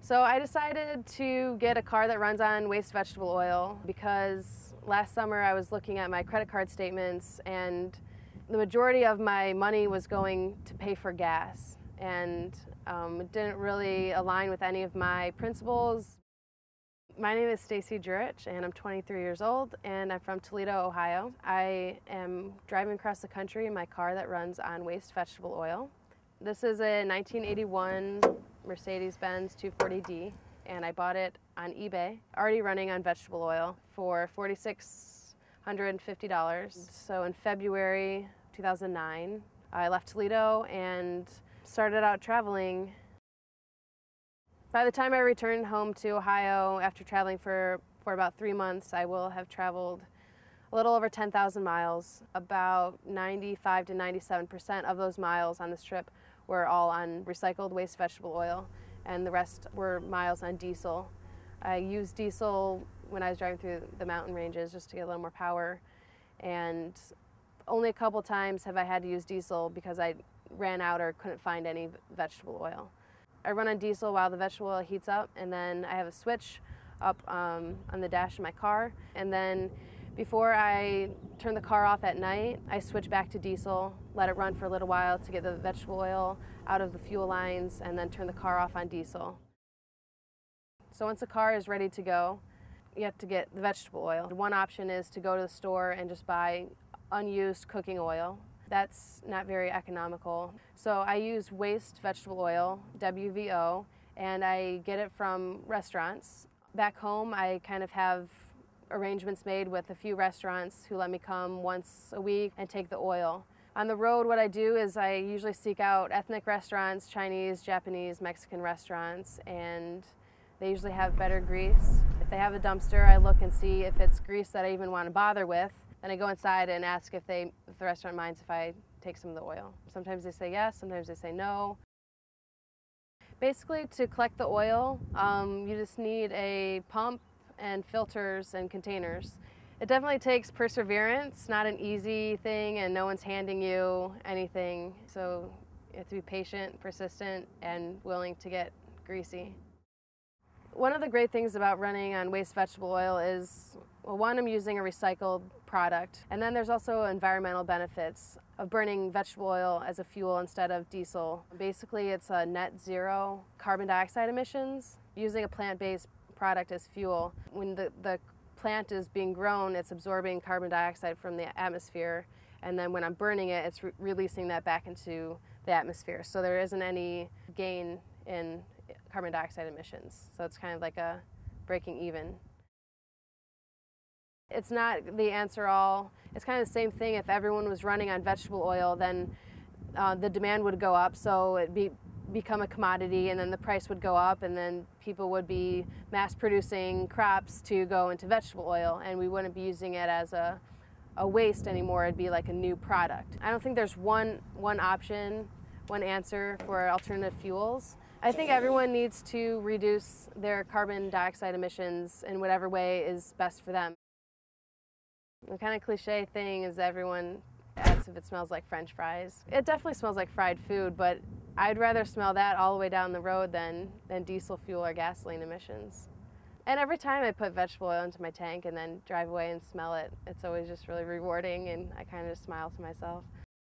So I decided to get a car that runs on waste vegetable oil because last summer I was looking at my credit card statements and the majority of my money was going to pay for gas, and it didn't really align with any of my principles. My name is Stacy Jurich and I'm 23 years old and I'm from Toledo, Ohio. I am driving across the country in my car that runs on waste vegetable oil. This is a 1981 Mercedes Benz 240D and I bought it on eBay, already running on vegetable oil for $4,650. So in February 2009, I left Toledo and started out traveling. By the time I returned home to Ohio after traveling for about 3 months, I will have traveled a little over 10,000 miles. About 95 to 97% of those miles on this trip were all on recycled waste vegetable oil, and the rest were miles on diesel. I used diesel when I was driving through the mountain ranges just to get a little more power, and only a couple times have I had to use diesel because I ran out or couldn't find any vegetable oil. I run on diesel while the vegetable oil heats up, and then I have a switch up on the dash of my car, and then before I turn the car off at night, I switch back to diesel, let it run for a little while to get the vegetable oil out of the fuel lines, and then turn the car off on diesel. So once the car is ready to go, you have to get the vegetable oil. One option is to go to the store and just buy unused cooking oil. That's not very economical. So I use waste vegetable oil, WVO, and I get it from restaurants. Back home, I kind of have arrangements made with a few restaurants who let me come once a week and take the oil. On the road, what I do is I usually seek out ethnic restaurants, Chinese, Japanese, Mexican restaurants, and they usually have better grease. If they have a dumpster, I look and see if it's grease that I even want to bother with. Then I go inside and ask if the restaurant minds if I take some of the oil. Sometimes they say yes, sometimes they say no. Basically, to collect the oil, you just need a pump and filters and containers. It definitely takes perseverance, not an easy thing, and no one's handing you anything. So you have to be patient, persistent, and willing to get greasy. One of the great things about running on waste vegetable oil is, well, one, I'm using a recycled product, and then there's also environmental benefits of burning vegetable oil as a fuel instead of diesel. Basically, it's a net zero carbon dioxide emissions using a plant-based product as fuel. When the plant is being grown, it's absorbing carbon dioxide from the atmosphere, and then when I'm burning it, it's releasing that back into the atmosphere. So there isn't any gain in carbon dioxide emissions. So it's kind of like a breaking even. It's not the answer all. It's kind of the same thing. If everyone was running on vegetable oil, then the demand would go up, so it'd become a commodity, and then the price would go up, and then people would be mass producing crops to go into vegetable oil, and we wouldn't be using it as a waste anymore. It'd be like a new product. I don't think there's one option, one answer for alternative fuels. I think everyone needs to reduce their carbon dioxide emissions in whatever way is best for them. The kind of cliche thing is everyone asks if it smells like French fries. It definitely smells like fried food, but I'd rather smell that all the way down the road than diesel fuel or gasoline emissions. And every time I put vegetable oil into my tank and then drive away and smell it, it's always just really rewarding, and I kind of just smile to myself.